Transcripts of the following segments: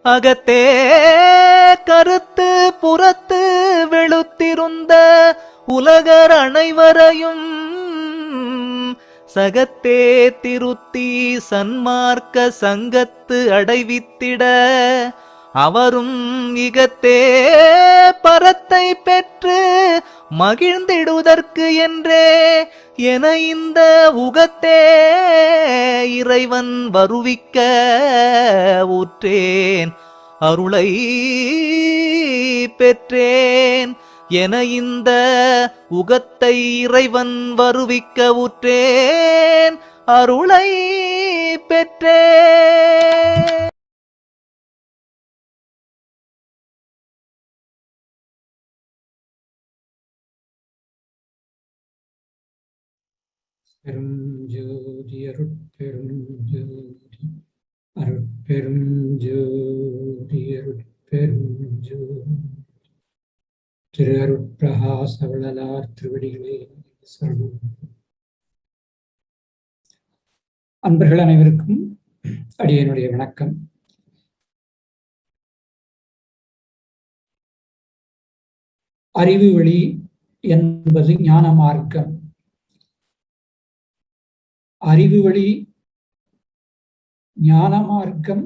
அகத்தே கருத்து புறத்து வெளுத்திருந்த உலகர் அனைவரையும் சகத்தே திருத்தி சன்மார்க்க சங்கத்து அடைவித்திட அவரும் இகத்தே பரத்தை பெற்று மகிழ்ந்திடுதற்கு என்றே என இந்த உகத்தே இறைவன் வருவிக்க ஊற்றேன் அருளை பெற்றேன் என இந்த உகத்தை இறைவன் வருவிக்க ஊற்றேன் அருளை பெற்றேன். பெருஞ்சோதி அருட்பெருஞ்சோதி அருட்பெருஞ்சோதி அருட்பெருஞ்சோதி திரு அருட்பிரகாச வள்ளலார் திருவடிகளே சரணம். அன்பர்கள் அனைவருக்கும் அடியனுடைய வணக்கம். அறிவு வழி என்பது ஞான மார்க்கம். அறிவு வழி ஞான மார்க்கம்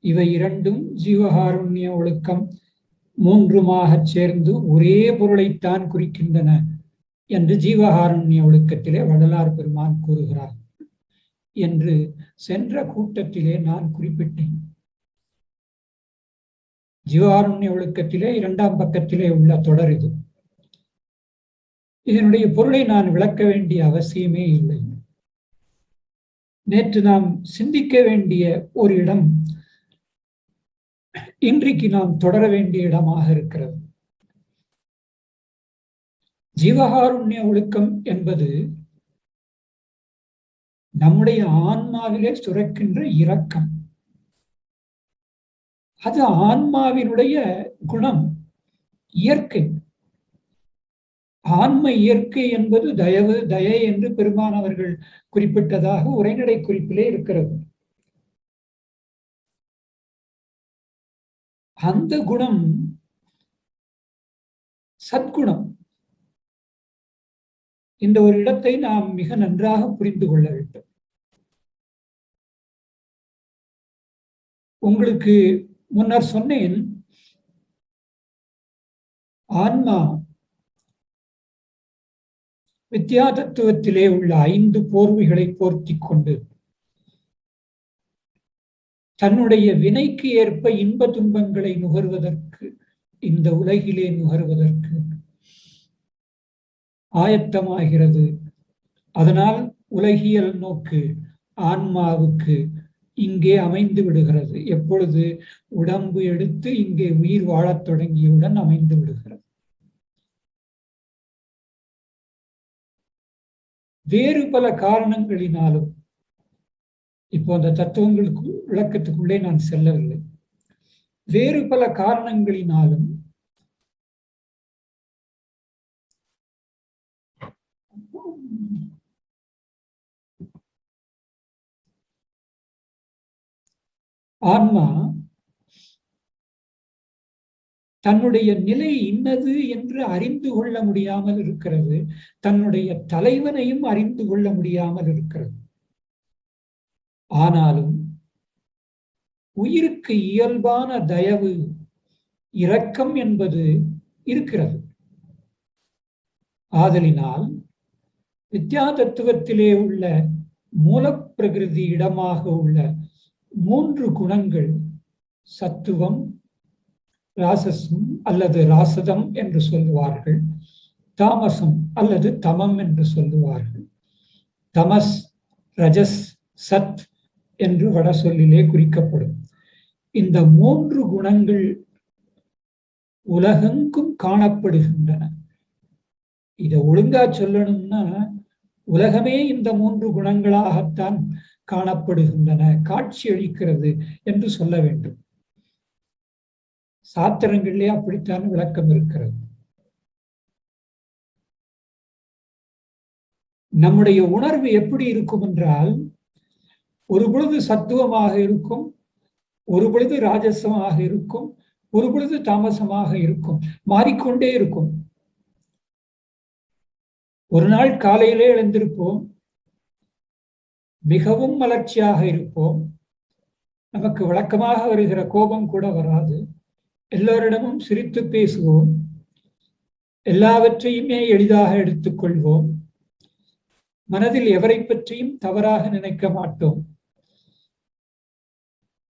இவை இரண்டும் ஜீவகாருண்ய ஒழுக்கம் மூன்றுமாக சேர்ந்து ஒரே பொருளைத்தான் குறிக்கின்றன என்று ஜீவகாருண்ய ஒழுக்கத்திலே வள்ளலார் பெருமான் கூறுகிறார் என்று சென்ற கூட்டத்திலே நான் குறிப்பிட்டேன். ஜீவகாருண்ய ஒழுக்கத்திலே 2ஆம் பக்கத்திலே உள்ள தொடர் இது. இதனுடைய பொருளை நான் விளக்க வேண்டிய அவசியமே இல்லை. நேற்று நாம் சிந்திக்க வேண்டிய ஒரு இடம் இன்றைக்கு நாம் தொடர வேண்டிய இடமாக இருக்கிறது. ஜீவகாருண்ய ஒழுக்கம் என்பது நம்முடைய ஆன்மாவிலே சுரக்கின்ற இரக்கம். அது ஆன்மாவினுடைய குணம், இயற்கை. ஆன்ம இயற்கை என்பது தயவு, தயை என்று பெருமான் அவர்கள் குறிப்பிட்டதாக உரைநடை குறிப்பிலே இருக்கிறது. அந்த குணம் சத்குணம். இந்த ஒரு இடத்தை நாம் மிக நன்றாக புரிந்து கொள்ள வேண்டும். உங்களுக்கு முன்னர் சொன்னேன், ஆன்மா வித்யா தத்துவத்திலே உள்ள 5 போர்வைகளை போர்த்தி கொண்டு தன்னுடைய வினைக்கு ஏற்ப இன்ப துன்பங்களை நுகர்வதற்கு, இந்த உலகிலே நுகர்வதற்கு ஆயத்தமாகிறது. அதனால் உலகியல் நோக்கு ஆன்மாவுக்கு இங்கே அமைந்து விடுகிறது. எப்பொழுது உடம்பு எடுத்து இங்கே உயிர் வாழத் தொடங்கியவுடன் அமைந்து விடுகிறது. வேறு பல காரணங்களினாலும், இப்போ அந்த தத்துவங்களுக்கு விளக்கத்துக்குள்ளே நான் செல்லவில்லை, வேறு பல காரணங்களினாலும் ஆன்மா தன்னுடைய நிலை இன்னது என்று அறிந்து கொள்ள முடியாமல் இருக்கிறது. தன்னுடைய தலைவனையும் அறிந்து கொள்ள முடியாமல் இருக்கிறது. ஆனாலும் உயிருக்கு இயல்பான தயவு, இரக்கம் என்பது இருக்கிறது. ஆதலினால் வித்யா தத்துவத்திலே உள்ள மூலப்பிரகிருதி இடமாக உள்ள 3 குணங்கள், சத்துவம், ராசசம் அல்லது ராசதம் என்று சொல்லுவார்கள், தாமசம் அல்லது தமம் என்று சொல்லுவார்கள், தமஸ், ரஜஸ், சத் என்று வட சொல்லிலே குறிக்கப்படும். இந்த 3 குணங்கள் உலகெங்கும் காணப்படுகின்றன. இதை ஒழுங்கா சொல்லணும்னா, உலகமே இந்த 3 குணங்களாகத்தான் காணப்படுகின்றன, காட்சி அளிக்கிறது என்று சொல்ல வேண்டும். சாத்திரங்களிலே அப்படித்தான் விளக்கம் இருக்கிறது. நம்முடைய உணர்வு எப்படி இருக்கும் என்றால், ஒரு பொழுது சத்துவமாக இருக்கும், ஒரு பொழுது ராஜசமாக இருக்கும், ஒரு பொழுது தாமசமாக இருக்கும், மாறிக்கொண்டே இருக்கும். ஒரு நாள் காலையிலே எழுந்திருப்போம், மிகவும் மலர்ச்சியாக இருப்போம், நமக்கு வழக்கமாக வருகிற கோபம் கூட வராது, எல்லோரிடமும் சிரித்து பேசுவோம், எல்லாவற்றையுமே எளிதாக எடுத்துக்கொள்வோம், மனதில் எவரை பற்றியும் தவறாக நினைக்க மாட்டோம்.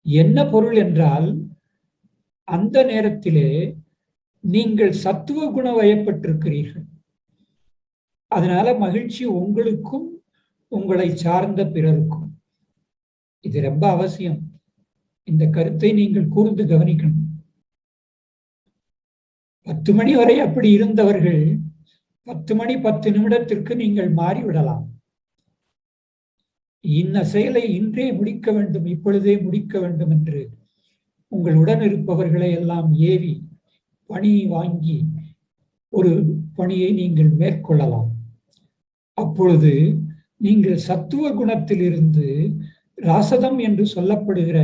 என்ன பொருள் என்றால், அந்த நேரத்திலே நீங்கள் சத்துவ குண வயப்பட்டிருக்கிறீர்கள். அதனால மகிழ்ச்சி உங்களுக்கும் உங்களை சார்ந்த பிறருக்கும். இது ரொம்ப அவசியம். இந்த கருத்தை நீங்கள் கூர்ந்து கவனிக்கணும். 10 மணி வரை அப்படி இருந்தவர்கள் 10 மணி 10 நிமிடத்திற்கு நீங்கள் மாறிவிடலாம். இன்ன செயலை இன்றே முடிக்க வேண்டும், இப்பொழுதே முடிக்க வேண்டும் என்று உங்களுடன் இருப்பவர்களை எல்லாம் ஏவி பணி வாங்கி ஒரு பணியை நீங்கள் மேற்கொள்ளலாம். அப்பொழுது நீங்கள் சத்துவ குணத்திலிருந்து ராசதம் என்று சொல்லப்படுகிற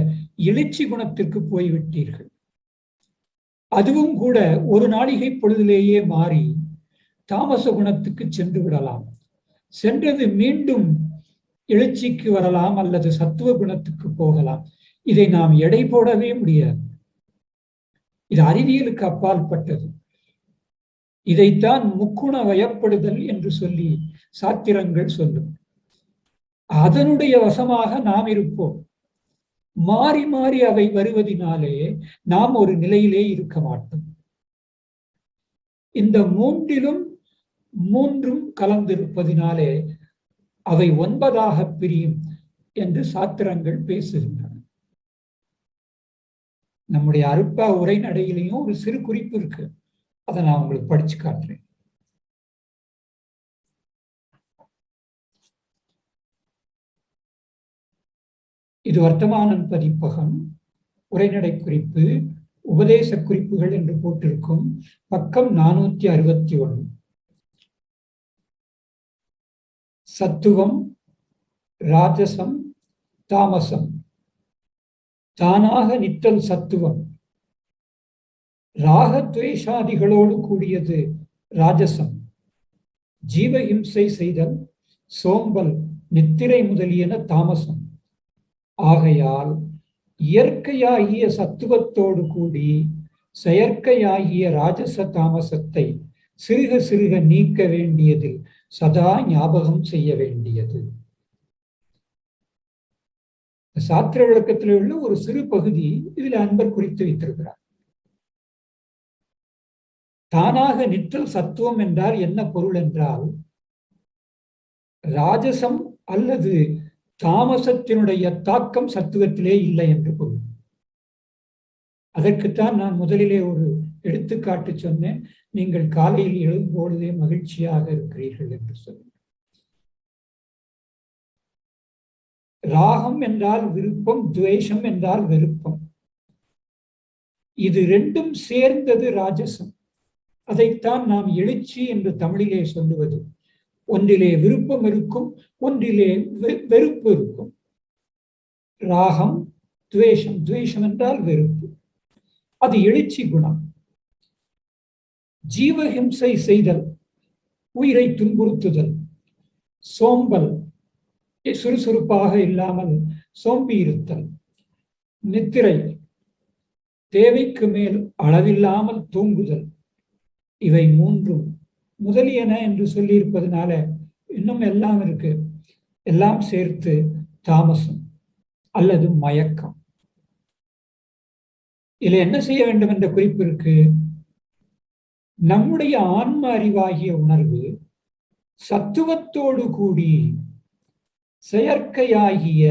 எழுச்சி குணத்திற்கு போய்விட்டீர்கள். அதுவும் கூட ஒரு நாளிகை பொழுதிலேயே மாறி தாமச குணத்துக்கு சென்று விடலாம். சென்றது மீண்டும் எழுச்சிக்கு வரலாம், அல்லது சத்துவ குணத்துக்கு போகலாம். இதை நாம் எடை போடவே முடியாது. இது அறிவியலுக்கு அப்பாற்பட்டது. இதைத்தான் முக்குண வயப்படுதல் என்று சொல்லி சாத்திரங்கள் சொல்லும். அதனுடைய வசமாக நாம் இருப்போம். மாறி மாறி அவை வருவதினாலே நாம் ஒரு நிலையிலே இருக்க மாட்டோம். இந்த மூன்றும் கலந்திருப்பதினாலே அவை 9ஆக பிரியும் என்று சாத்திரங்கள் பேசுகின்றன. நம்முடைய அருப்பா உரைநடையிலையும் ஒரு சிறு குறிப்பு இருக்கு. அதை நான் உங்களுக்கு படிச்சு காட்டுறேன். இது வர்த்தமானன் பதிப்பகம், உரைநடை குறிப்பு, உபதேச குறிப்புகள் என்று போட்டிருக்கும். பக்கம் 461. சத்துவம், ராஜசம், தாமசம். தானாக நிற்றல் சத்துவம், ராகத்வேஷாதிகளோடு கூடியது ராஜசம், ஜீவஹிம்சை செய்தல், சோம்பல், நித்திரை முதலியன தாமசம். ஆகையால் இயற்கையாகிய சத்துவத்தோடு கூடி செயற்கையாகிய ராஜச தாமசத்தை சிறுக சிறுக நீக்க வேண்டியதில் சதா ஞாபகம் செய்ய வேண்டியது. சாத்திர விளக்கத்தில் உள்ள ஒரு சிறு பகுதி இதில் அன்பர் குறித்து வைத்திருக்கிறார். தானாக நிற்றல் சத்துவம் என்றால் என்ன பொருள் என்றால், ராஜசம் அல்லது தாமசத்தினுடைய தாக்கம் சத்துவத்திலே இல்லை என்று பொருள். அதற்குத்தான் நான் முதலிலே ஒரு எடுத்துக்காட்டு சொன்னேன். நீங்கள் காலையில் எழும்பொழுதே மகிழ்ச்சியாக இருக்கிறீர்கள் என்று சொன்னேன். ராகம் என்றால் விருப்பம், துவேஷம் என்றால் வெறுப்பம். இது ரெண்டும் சேர்ந்தது ராஜசம். அதைத்தான் நாம் எழுச்சி என்று தமிழிலே சொல்லுவது. ஒன்றிலே விருப்பம் இருக்கும், ஒன்றிலே வெறுப்பு இருக்கும். ராகம், துவேஷம். துவேஷம் என்றால் வெறுப்பு. அது எழுச்சி குணம். ஜீவஹிம்சை செய்தல், உயிரை துன்புறுத்துதல். சோம்பல், சுறுசுறுப்பாக இல்லாமல் சோம்பி இருத்தல். நித்திரை, தேவைக்கு மேல் அளவில்லாமல் தூங்குதல். இவை மூன்றும் முதலியன என்று சொல்லி இருப்பதனால இன்னும் எல்லாம் இருக்கு. எல்லாம் சேர்த்து தாமசம் அல்லது மயக்கம். இதுல என்ன செய்ய வேண்டும் என்ற குறிப்பு இருக்கு. நம்முடைய ஆன்ம அறிவாகிய உணர்வு சத்துவத்தோடு கூடி செயற்கையாகிய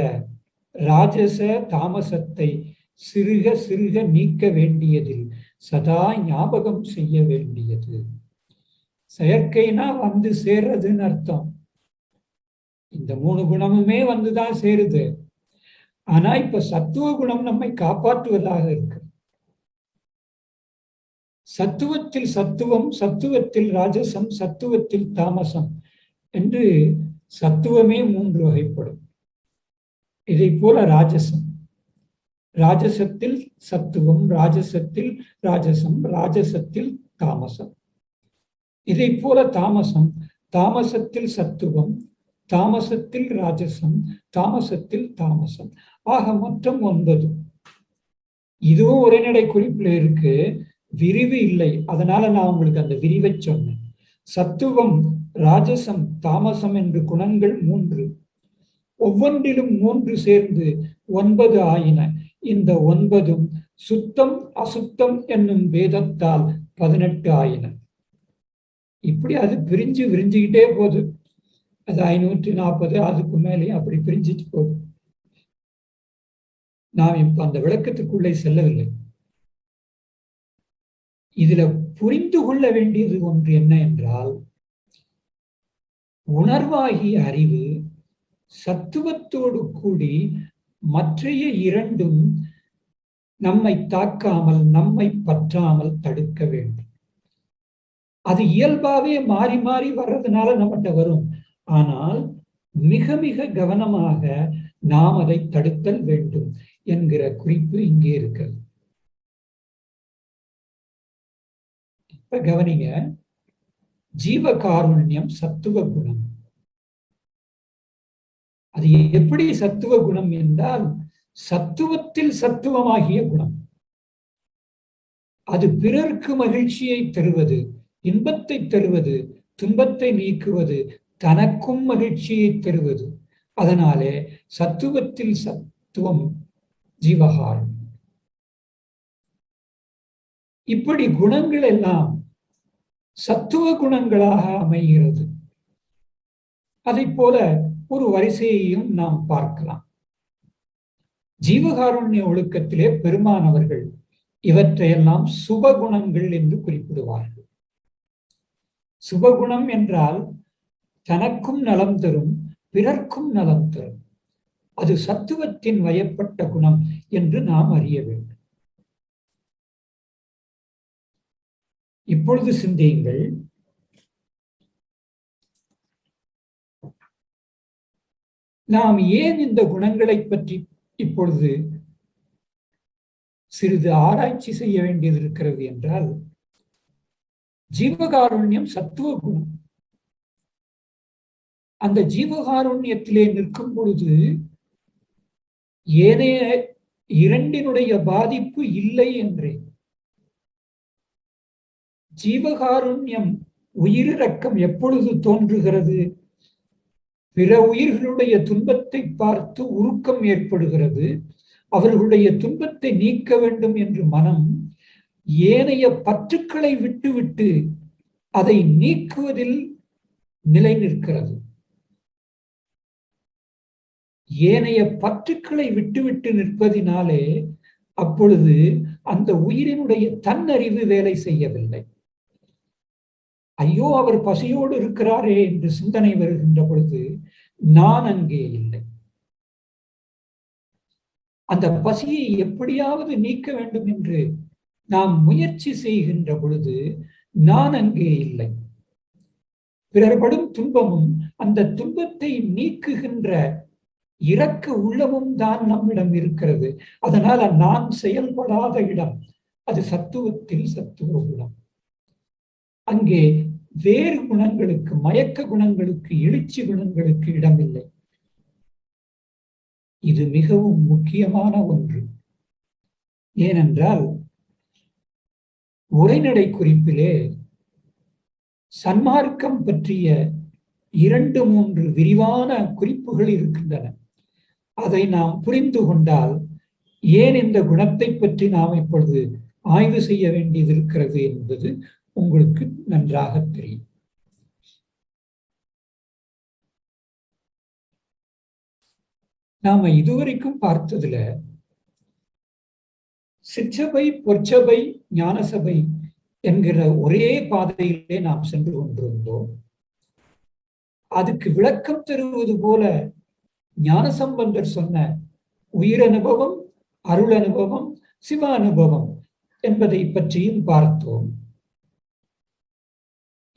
ராஜச தாமசத்தை சிறுக சிறுக நீக்க வேண்டியதில் சதா ஞாபகம் செய்ய வேண்டியது. செயற்கைனா வந்து சேர்றதுன்னு அர்த்தம். இந்த 3 குணமுமே வந்துதான் சேருது. ஆனா இப்ப சத்துவ குணம் நம்மை காப்பாற்றுவதாக இருக்கு. சத்துவத்தில் சத்துவம், சத்துவத்தில் ராஜசம், சத்துவத்தில் தாமசம் என்று சத்துவமே 3 வகைப்படும். இதை போல ராஜசம். ராஜசத்தில் சத்துவம், ராஜசத்தில் ராஜசம், ராஜசத்தில் தாமசம். இதை போல தாமசம், தாமசத்தில் சத்துவம், தாமசத்தில் ராஜசம், தாமசத்தில் தாமசம். ஆக மொத்தம் 9. இதுவும் உரைநடை குறிப்பில் இருக்கு, விரிவு இல்லை. அதனால நான் உங்களுக்கு அந்த விரிவை சொன்னேன். சத்துவம், ராஜசம், தாமசம் என்று குணங்கள் 3. ஒவ்வொன்றிலும் 3 சேர்ந்து 9 ஆயின. இந்த 9ம் சுத்தம் அசுத்தம் என்னும் வேதத்தால் 18 ஆயின. இப்படி அது பிரிஞ்சு விரிஞ்சுக்கிட்டே போகுது. அது 540, அதுக்கு மேலே அப்படி பிரிஞ்சிட்டு போகுது. நாம் இப்ப அந்த விளக்கத்துக்குள்ளே செல்லவில்லை. இதுல புரிந்து கொள்ள வேண்டியது ஒன்று என்ன என்றால், உணர்வாகிய அறிவு சத்துவத்தோடு கூடி மற்றைய 2ம் நம்மை தாக்காமல், நம்மை பற்றாமல் தடுக்க வேண்டும். அது இயல்பாவே மாறி மாறி வர்றதுனால நம்மகிட்ட வரும். ஆனால் மிக மிக கவனமாக நாம் அதை தடுத்தல் வேண்டும் என்கிற குறிப்பு இங்கே இருக்கிறது. இப்ப கவனிங்க, ஜீவகாருண்யம் சத்துவ குணம். அது எப்படி சத்துவ குணம் என்றால், சத்துவத்தில் சத்துவமாகிய குணம். அது பிறர்க்கு மகிழ்ச்சியை தருவது, இன்பத்தை தருவது, துன்பத்தை நீக்குவது, தனக்கும் மகிழ்ச்சியை தருவது. அதனாலே சத்துவத்தில் சத்துவம் ஜீவகாருண்யம். இப்படி குணங்கள் எல்லாம் சத்துவ குணங்களாக அமைகிறது. அதை போல ஒரு வரிசையையும் நாம் பார்க்கலாம். ஜீவகாருண்ய ஒழுக்கத்திலே பெருமானவர்கள் இவற்றையெல்லாம் சுபகுணங்கள் என்று குறிப்பிடுவார்கள். சுபகுணம் என்றால் தனக்கும் நலம் தரும், பிறர்க்கும் நலம் தரும். அது சத்துவத்தின் வயப்பட்ட குணம் என்று நாம் அறிய வேண்டும். இப்பொழுது சிந்தியுங்கள், நாம் ஏன் இந்த குணங்களை பற்றி இப்பொழுது சிறிது ஆராய்ச்சி செய்ய வேண்டியது இருக்கிறது என்றால், ஜீவகாருண்யம் சத்துவ குணம். அந்த ஜீவகாருண்யத்திலே நிற்கும் பொழுது ஏனைய 2னுடைய பாதிப்பு இல்லை என்றே. ஜீவகாருண்யம் உயிரிரக்கம் எப்பொழுது தோன்றுகிறது? பிற உயிர்களுடைய துன்பத்தை பார்த்து உருக்கம் ஏற்படுகிறது. அவர்களுடைய துன்பத்தை நீக்க வேண்டும் என்று மனம் ஏனைய பற்றுக்களை விட்டுவிட்டு அதை நீக்குவதில் நிலை நிற்கிறது. ஏனைய பற்றுக்களை விட்டுவிட்டு நிற்பதினாலே அப்பொழுது அந்த உயிரினுடைய தன்னறிவு வேலை செய்யவில்லை. ஐயோ, அவர் பசியோடு இருக்கிறாரே என்று சிந்தனை வருகின்ற பொழுது நான் அங்கே இல்லை. அந்த பசியை எப்படியாவது நீக்க வேண்டும் என்று நாம் முயற்சி செய்கின்ற பொழுது நான் அங்கே இல்லை. பிறர்படும் துன்பமும் அந்த துன்பத்தை நீக்குகின்ற இரக்க உள்ளமும் தான் நம்மிடம் இருக்கிறது. அதனால நான் செயல்படாத இடம் அது சத்துவத்தில் சத்துவ குணம். அங்கே வேறு குணங்களுக்கு, மயக்க குணங்களுக்கு, எழுச்சி குணங்களுக்கு இடமில்லை. இது மிகவும் முக்கியமான ஒன்று. ஏனென்றால் உரைநடை குறிப்பிலே சன்மார்க்கம் பற்றிய 2-3 விரிவான குறிப்புகள் இருக்கின்றன. அதை நாம் புரிந்து கொண்டால் ஏன் இந்த குணத்தை பற்றி நாம் இப்பொழுது ஆய்வு செய்ய வேண்டியது இருக்கிறது என்பது உங்களுக்கு நன்றாக தெரியும். நாம இதுவரைக்கும் பார்த்ததுல சிற்றபை, பொற்சபை, ஞானசபை என்கிற ஒரே பாதையிலே நாம் சென்று கொண்டிருந்தோம். அதுக்கு விளக்கம் தருவது போல ஞானசம்பந்தர் சொன்ன உயிர் அனுபவம், அருள் அனுபவம், சிவ அனுபவம் என்பதை பற்றியும் பார்த்தோம்.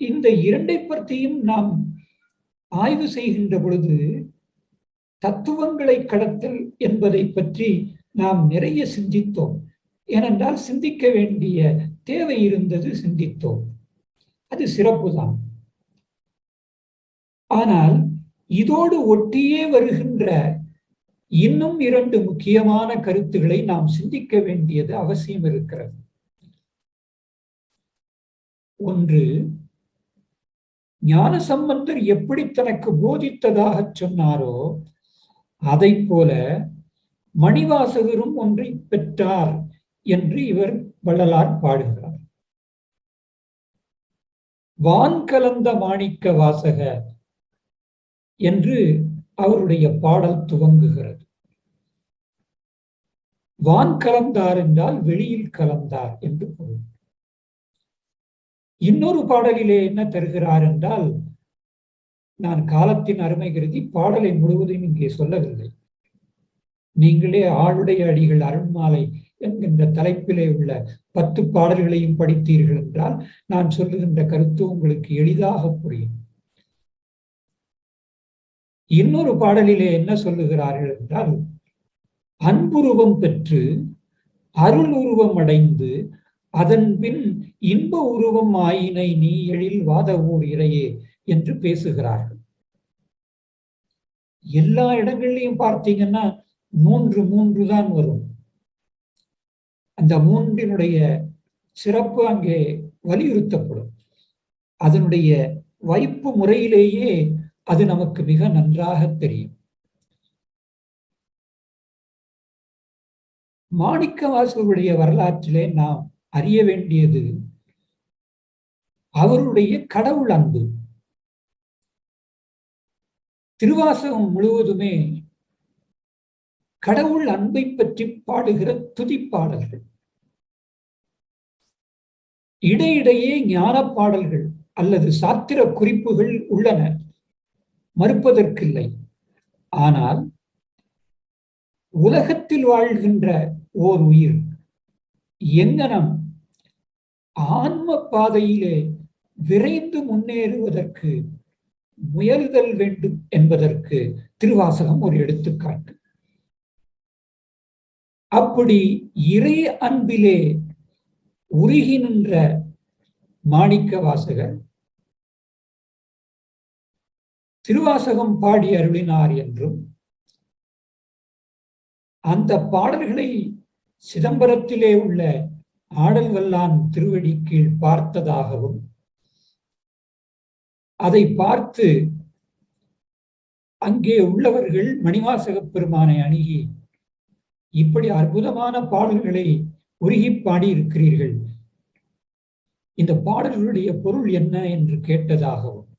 இந்த 2ஐ பற்றியும் நாம் ஆய்வு செய்கின்ற பொழுது தத்துவங்களை கடத்தல் என்பதை பற்றி நாம் நிறைய சிந்தித்தோம். ஏனென்றால் சிந்திக்க வேண்டிய தேவை இருந்தது, சிந்தித்தோம். அது சிறப்புதான். ஆனால் இதோடு ஒட்டியே வருகின்ற இன்னும் 2 முக்கியமான கருத்துக்களை நாம் சிந்திக்க வேண்டியது அவசியம் இருக்கிறது. ஒன்று, ஞானசம்பந்தர் எப்படி தனக்கு போதித்ததாக சொன்னாரோ அதை போல மணிவாசகரும் ஒன்றை பெற்றார் என்று இவர் வள்ளலார் பாடுகிறார். வான் கலந்த மாணிக்க வாசக என்று அவருடைய பாடல் துவங்குகிறது. வான் கலந்தார் என்றால் வெளியில் கலந்தார் என்று பொருள். இன்னொரு பாடலிலே என்ன தருகிறார் என்றால், நான் காலத்தின் அருமை கருதி பாடலை முழுவதும் இங்கே சொல்லவில்லை. நீங்களே ஆளுடைய அடிகள் அருண்மாலை என்கின்ற தலைப்பிலே உள்ள 10 பாடல்களையும் படித்தீர்கள் என்றால் நான் சொல்லுகின்ற கருத்து உங்களுக்கு எளிதாக புரியும். இன்னொரு பாடலிலே என்ன சொல்லுகிறார்கள் என்றால், அன்புருவம் பெற்று அருள் உருவம் அடைந்து அதன் பின் இன்ப உருவம் ஆயினை நீ எழில் வாத ஊர் இறையே என்று பேசுகிறார்கள். எல்லா இடங்கள்லையும் பார்த்தீங்கன்னா 3 தான் வரும். அந்த 3னுடைய சிறப்பு அங்கே வலியுறுத்தப்படும். அதனுடைய வைப்பு முறையிலேயே அது நமக்கு மிக நன்றாக தெரியும். மாணிக்கவாசகருடைய வரலாற்றிலே நாம் அறிய வேண்டியது அவருடைய கடவுள் அன்பு. திருவாசகம் முழுவதுமே கடவுள் அன்பை பற்றி பாடுகிற துதிப்பாடல்கள். இடையிடையே ஞான பாடல்கள் அல்லது சாத்திர குறிப்புகள் உள்ளன, மறுப்பதற்கில்லை. ஆனால் உலகத்தில் வாழ்கின்ற ஓர் உயிர் எங்கனம் ஆன்ம பாதையிலே விரைந்து முன்னேறுவதற்கு முயலுதல் வேண்டும் என்பதற்கு திருவாசகம் ஒரு எடுத்துக்காட்டு. அப்படி இறை அன்பிலே உருகி நின்ற மாணிக்க வாசகர் திருவாசகம் பாடி அருளினார் என்றும், அந்த பாடல்களை சிதம்பரத்திலே உள்ள ஆடல் வல்லான் திருவடி கீழ் பார்த்ததாகவும், அதை பார்த்து அங்கே உள்ளவர்கள் மணிவாசக பெருமானை அணுகி இப்படி அற்புதமான பாடல்களை உருகி பாடி இருக்கிறீர்கள், இந்த பாடல்களுடைய பொருள் என்ன என்று கேட்டதாகவும்,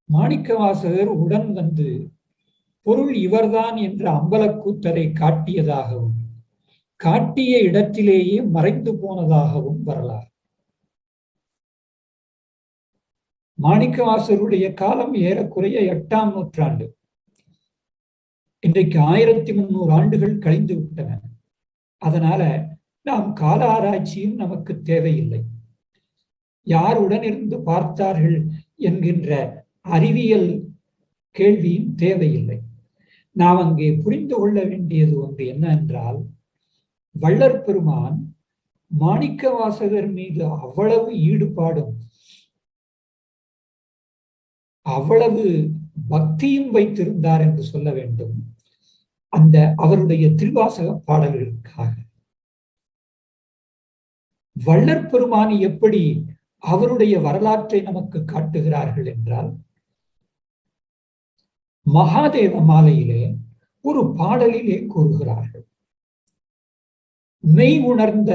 மாணிக்கவாசகர் உடன் வந்து பொருள் இவர்தான் என்ற அம்பலக்கூத்தரை காட்டியதாகவும், காட்டிய இடத்திலேயே மறைந்து போனதாகவும் வரலாறு. மாணிக்கவாசகருடைய காலம் ஏறக்குறைய 8ஆம் நூற்றாண்டு. இன்றைக்கு 1300 ஆண்டுகள் கழிந்து விட்டன. அதனால நாம் கால ஆராய்ச்சியும் நமக்கு தேவையில்லை. யார் உடனிருந்து பார்த்தார்கள் என்கின்ற அறிவியல் கேள்வியும் தேவையில்லை. நாம் அங்கே புரிந்து கொள்ள வேண்டியது ஒன்று என்ன என்றால், வள்ளற் பெருமான் மாணிக்கவாசகர் மீது அவ்வளவு ஈடுபாடும் அவ்வளவு பக்தியும் வைத்திருந்தார் என்று சொல்ல வேண்டும் அந்த அவருடைய திருவாசக பாடல்களுக்காக. வள்ளற் பெருமான் எப்படி அவருடைய வரலாற்றை நமக்கு காட்டுகிறார்கள் என்றால், மகாதேவ மாலையிலே ஒரு பாடலிலே கூறுகிறார்கள், மெய் உணர்ந்த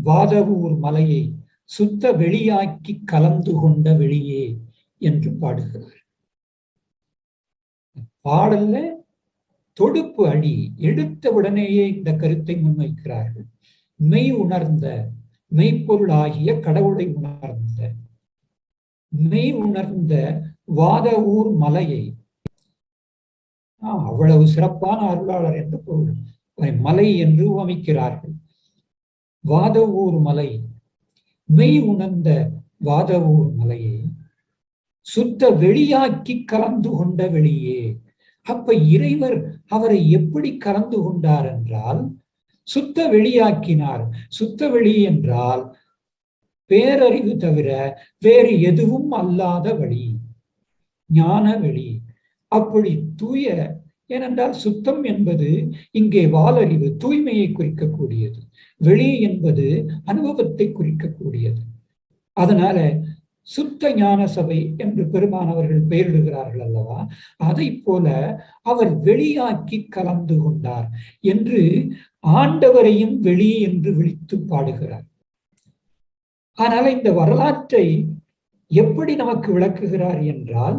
வாதவூர் மலையை சுத்த வெளியாக்கி கலந்து கொண்ட வெளியே என்று பாடுகிறார். பாடல்ல தொடுப்பு அடி எடுத்த உடனேயே இந்த கருத்தை முன்வைக்கிறார்கள். மெய் உணர்ந்த, மெய்ப்பொருள் ஆகிய கடவுளை உணர்ந்த, மெய் உணர்ந்த வாத ஊர் மலையை, அவ்வளவு சிறப்பான அருளாளர் என்று பொருள், மலை என்று அமைக்கிறார்கள். வாத ஊர் மலை, மெய் உணர்ந்த வாத ஊர் மலையை சுத்த வெளியாக்கி கலந்து கொண்ட வெளியே, அப்ப இறைவர் அவரை எப்படி கலந்து கொண்டார் என்றால் சுத்த வெளியாக்கினார். சுத்த வெளி என்றால் பேரறிவு தவிர வேறு எதுவும் அல்லாத வழி, ஞான வெளி. அப்படி தூய, ஏனென்றால் சுத்தம் என்பது இங்கே வாலறிவு தூய்மையை குறிக்கக்கூடியது, வெளி என்பது அனுபவத்தை குறிக்கக்கூடியது. அதனால சுத்த ஞான சபை என்று பெருமானவர்கள் பெயரிடுகிறார்கள் அல்லவா, அதை போல அவர் வெளியாக்கி கலந்து கொண்டார் என்று ஆண்டவரையும் வெளி என்று விழித்து பாடுகிறார். ஆனால் இந்த வரலாற்றை எப்படி நமக்கு விளக்குகிறார் என்றால்,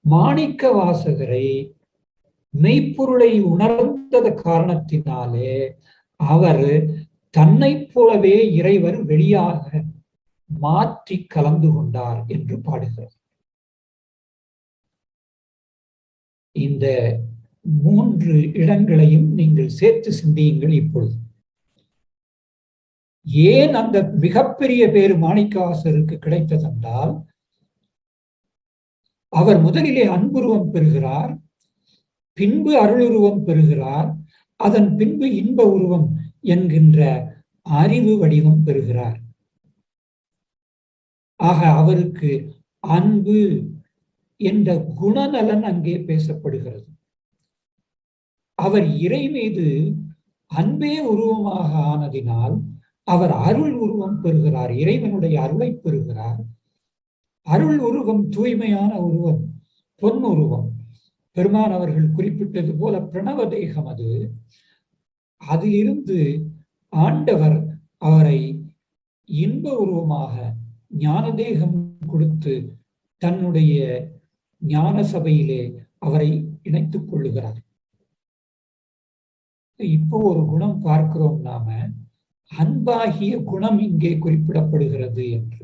மாணிக்க வாசகரை மெய்ப்பொருளை உணர்ந்தத காரணத்தினாலே அவர் தன்னை போலவே இறைவர் வெளியாக மாற்றி கலந்து கொண்டார் என்று பாடுகிறார். இந்த 3 இடங்களையும் நீங்கள் சேர்த்து சிந்தியுங்கள். இப்பொழுது ஏன் அந்த மிகப்பெரிய பேரு மாணிக்கவாசகருக்கு கிடைத்ததென்றால், அவர் முதலிலே அன்புருவம் பெறுகிறார், பின்பு அருளுருவம் பெறுகிறார், அதன் பின்பு இன்ப உருவம் என்கின்ற அறிவு வடிவம் பெறுகிறார். ஆக அவருக்கு அன்பு என்ற குணநலன் அங்கே பேசப்படுகிறது. அவர் இறை மீது அன்பே உருவமாக ஆனதினால் அவர் அருள் உருவம் பெறுகிறார், இறைவனுடைய அருளை பெறுகிறார். அருள் உருவம் தூய்மையான உருவம், பொன் உருவம். பெருமான் அவர்கள் குறிப்பிட்டது போல பிரணவ தேகம் அது. அதிலிருந்து ஆண்டவர் அவரை இன்ப உருவமாக ஞான தேகம் கொடுத்து தன்னுடைய ஞான சபையிலே அவரை இணைத்துக் கொள்ளுகிறார். இப்போ ஒரு குணம் பார்க்கிறோம் நாம, அன்பாகிய குணம் இங்கே குறிப்பிடப்படுகிறது என்று.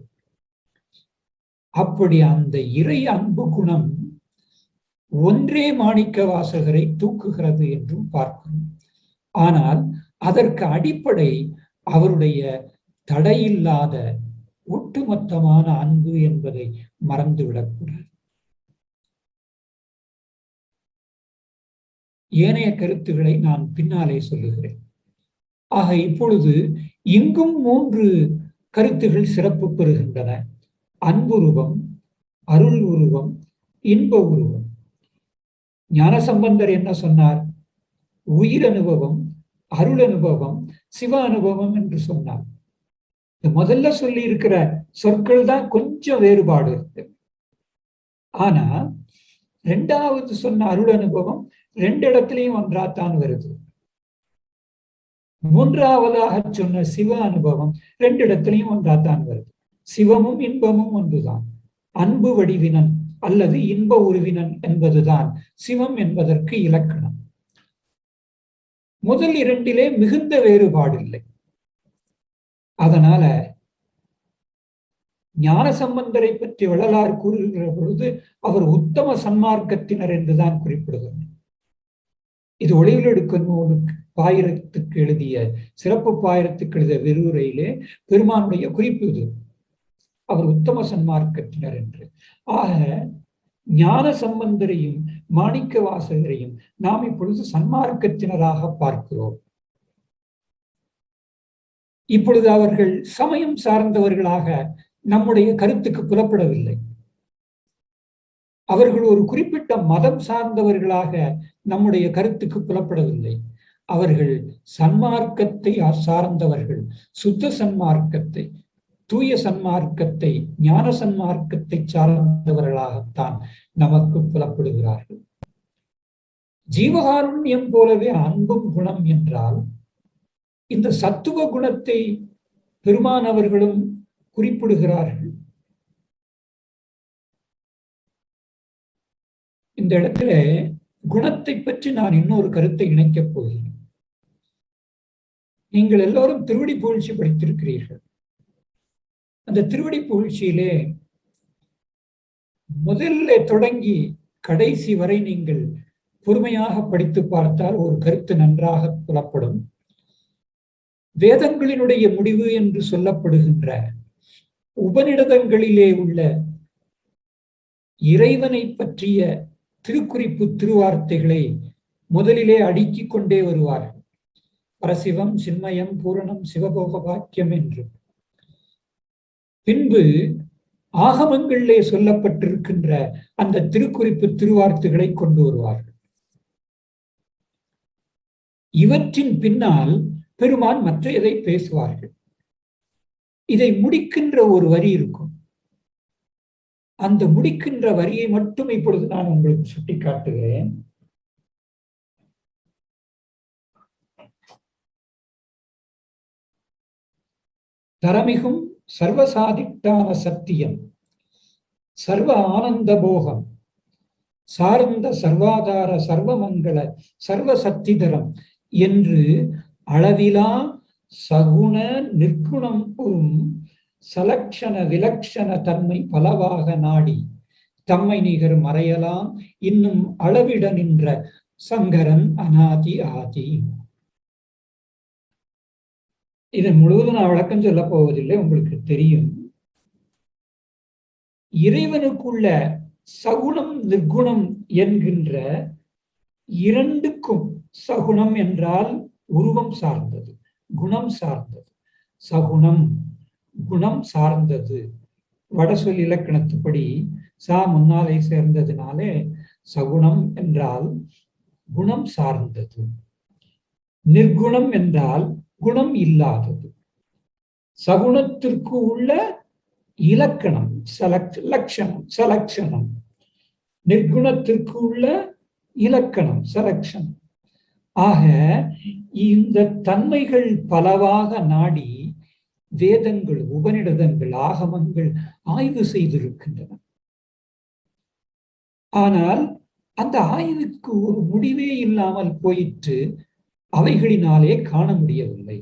அப்படி அந்த இறை அன்பு குணம் ஒன்றே மாணிக்க வாசகரை தூக்குகிறது என்றும் பார்க்கிறோம். ஆனால் அதற்கு அடிப்படை அவருடைய தடையில்லாத ஒட்டுமொத்தமான அன்பு என்பதை மறந்துவிடக்கூடாது. ஏனைய கருத்துக்களை நான் பின்னாலே சொல்லுகிறேன். ஆக இப்பொழுது இங்கும் 3 கருத்துகள் சிறப்பு பெறுகின்றன. அன்புருவம், அருள் உருவம், இன்ப உருவம். ஞானசம்பந்தர் என்ன சொன்னார்? உயிர் அனுபவம், அருள் அனுபவம், சிவ அனுபவம் என்று சொன்னார். முதல்ல சொல்லி இருக்கிற சொற்கள் தான் கொஞ்சம் வேறுபாடு இருக்கு. ஆனா 2வது சொன்ன அருள் அனுபவம் 2 இடத்துலையும் ஒன்றாத்தான் வருது. 3வதாக சொன்ன சிவ அனுபவம் 2 இடத்துலையும் ஒன்றாத்தான் வருது. சிவமும் இன்பமும் ஒன்றுதான். அன்பு வடிவினன் அல்லது இன்ப உருவினன் என்பதுதான் சிவம் என்பதற்கு இலக்கணம். முதல் 2லே மிகுந்த வேறுபாடு இல்லை. அதனால ஞானசம்பந்தரை பற்றி வள்ளலார் கூறுகிற பொழுது அவர் உத்தம சன்மார்க்கத்தினர் என்றுதான் குறிப்பிடுகிறார். இது ஒளிவிலெடுக்க நூலுக்கு பாயிரத்துக்கு எழுதிய சிறப்பு பாயிரத்துக்கு எழுதிய விரிவுரையிலே பெருமானுடைய குறிப்பு இது. அவர் உத்தம சன்மார்க்கத்தினர் என்று. ஆக ஞான சம்பந்தரையும் மாணிக்க வாசகரையும் நாம் இப்பொழுது சன்மார்க்கத்தினராக பார்க்கிறோம். இப்பொழுது அவர்கள் சமயம் சார்ந்தவர்களாக நம்முடைய கருத்துக்கு புலப்படவில்லை. அவர்கள் ஒரு குறிப்பிட்ட மதம் சார்ந்தவர்களாக நம்முடைய கருத்துக்கு புலப்படவில்லை. அவர்கள் சன்மார்க்கத்தை சார்ந்தவர்கள், சுத்த சன்மார்க்கத்தை, தூய சன்மார்க்கத்தை, ஞான சன்மார்க்கத்தை சார்ந்தவர்களாகத்தான் நமக்கு புலப்படுகிறார்கள். ஜீவகாருண்யம் போலவே அன்பும் குணம் என்றால் இந்த சத்துவ குணத்தை பெருமானவர்களும் குறிப்பிடுகிறார்கள். இந்த இடத்துல குணத்தை பற்றி நான் இன்னொரு கருத்தை இணைக்கப் போகிறேன். நீங்கள் எல்லோரும் திருவடி புகழ்ச்சி படித்திருக்கிறீர்கள். அந்த திருவடி புகழ்ச்சியிலே முதல்ல தொடங்கி கடைசி வரை நீங்கள் பொறுமையாக படித்து பார்த்தால் ஒரு கருத்து நன்றாக புலப்படும். வேதங்களினுடைய முடிவு என்று சொல்லப்படுகின்ற உபநிடதங்களிலே உள்ள இறைவனை பற்றிய திருக்குறிப்பு திருவார்த்தைகளை முதலிலே அடுக்கிக் கொண்டே வருவார்கள். பரசிவம், சின்மயம், பூரணம், சிவபோக பாக்கியம் என்று. பின்பு ஆகமங்களிலே சொல்லப்பட்டிருக்கின்ற அந்த திருக்குறிப்பு திருவார்த்தைகளை கொண்டு வருவார்கள். இவற்றின் பின்னால் பெருமான் மற்ற எதை பேசுவார்கள். இதை முடிக்கின்ற ஒரு வரி இருக்கும். அந்த முடிக்கின்ற வரியை மட்டும் இப்பொழுது நான் உங்களுக்கு சுட்டிக்காட்டுகிறேன். தரமிகும் சர்வசாதிட்டான சத்தியம், சர்வ ஆனந்த போகம், சார்ந்த சர்வாதார சர்வமங்கள சர்வ சக்திதரம் என்று அளவிலா சகுண நிற்குணம் சலக்ஷண விலக்ஷண தன்மை பலவாக நாடி தம்மை நிகர் மறையலாம் இன்னும் அளவிட நின்ற சங்கரன் அநாதி ஆதி. இதன் முழுவதும் நான் விளக்கம் சொல்ல போவதில்லை, உங்களுக்கு தெரியும். இறைவனுக்குள்ள சகுணம் நிர்குணம் என்கின்ற இரண்டுக்கும், சகுணம் என்றால் உருவம் சார்ந்தது, குணம் சார்ந்தது. சகுணம் குணம் சார்ந்தது. வடசொல் இலக்கணத்துப்படி சா முன்னாலே சேர்ந்ததுனாலே சகுணம் என்றால் குணம் சார்ந்தது. நிர்குணம் என்றால் குணம் இல்லாதது. சகுணத்திற்கு உள்ள இலக்கணம் லட்சணம் சலக்ஷணம், நிர்குணத்திற்கு உள்ள இலக்கணம் சலக்ஷணம். ஆக இந்த தன்மைகள் பலவாக நாடி வேதங்கள், உபநிடதங்கள், ஆகமங்கள் ஆய்வு செய்திருக்கின்றன. ஆனால் அந்த ஆய்வுக்கு ஒரு முடிவே இல்லாமல் போயிற்று. அவைகளினாலே காண முடியவில்லை.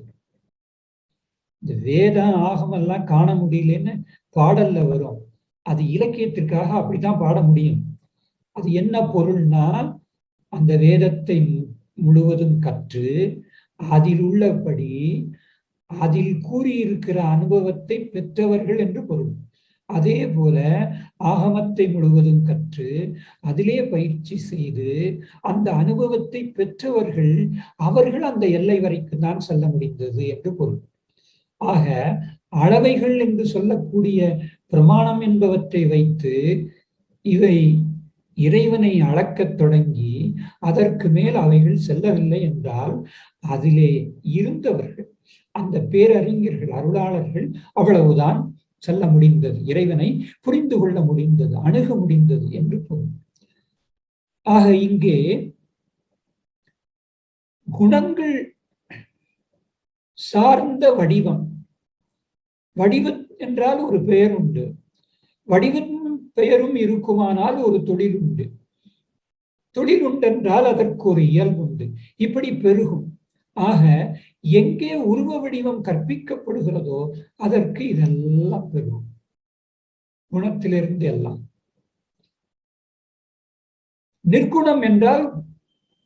இந்த வேத ஆகமெல்லாம் காண முடியலன்னு பாடல்ல வரும். அது இலக்கியத்திற்காக அப்படித்தான் பாட முடியும். அது என்ன பொருள்னா, அந்த வேதத்தை முழுவதும் கற்று அதில் உள்ளபடி அதில் கூறியிருக்கிற அனுபவத்தை பெற்றவர்கள் என்று பொருள். அதே போல ஆகமத்தை முழுவதும் கற்று அதிலே பயிற்சி செய்து அந்த அனுபவத்தை பெற்றவர்கள், அவர்கள் அந்த எல்லை வரைக்கும் தான் செல்ல முடிந்தது என்று பொருள். ஆக அளவைகள் என்று சொல்லக்கூடிய பிரமாணம் என்பவற்றை வைத்து இவை இறைவனை அளக்கத் தொடங்கி அதற்கு மேல் அவைகள் செல்லவில்லை என்றால் அதிலே இருந்தவர்கள், அந்த பேரறிஞர்கள், அருளாளர்கள் அவ்வளவுதான் செல்ல முடிந்தது, இறைவனை புரிந்து கொள்ள முடிந்தது, அணுக முடிந்தது என்று பொருள். ஆக இங்கே குணங்கள் சார்ந்த வடிவம், வடிவம் என்றால் ஒரு பெயர் உண்டு, வடிவம் பெயரும் இருக்குமானால் ஒரு தொழில் உண்டு, தொழில் உண்டென்றால் அதற்கு ஒரு இயல்பு உண்டு, இப்படி பெருகும். ஆக எங்கே உருவ வடிவம் கற்பிக்கப்படுகிறதோ அதற்கு இதெல்லாம் பெறும், குணத்திலிருந்து எல்லாம். நிர்குணம் என்றால்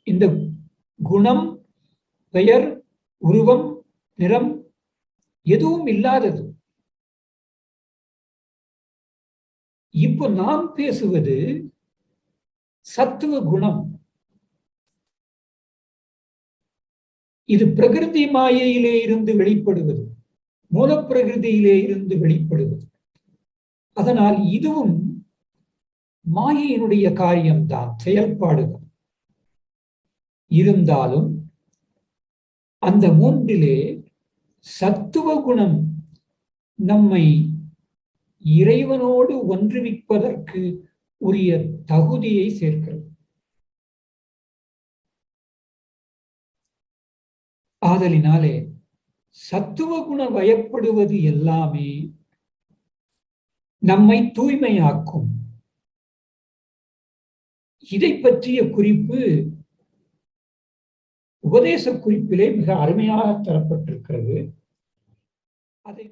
இந்த குணம், பெயர், உருவம், நிறம் எதுவும் இல்லாதது. இப்போ நாம் பேசுவது சத்துவ குணம். இது பிரகிருதி மாயையிலே இருந்து வெளிப்படுவது, மூலப்பிரகிருதியிலே இருந்து வெளிப்படுவது. அதனால் இதுவும் மாயையினுடைய காரியம்தான், செயல்பாடுகள். இருந்தாலும் அந்த மூன்றிலே சத்துவ குணம் நம்மை இறைவனோடு ஒன்றுவிப்பதற்கு உரிய தகுதியை சேர்க்கிறது. ஆதலினாலே சத்துவ குண வயப்படுவது எல்லாமே நம்மை தூய்மையாக்கும். இதை பற்றிய குறிப்பு உபதேச குறிப்பிலே மிக அருமையாக தரப்பட்டிருக்கிறது. அதை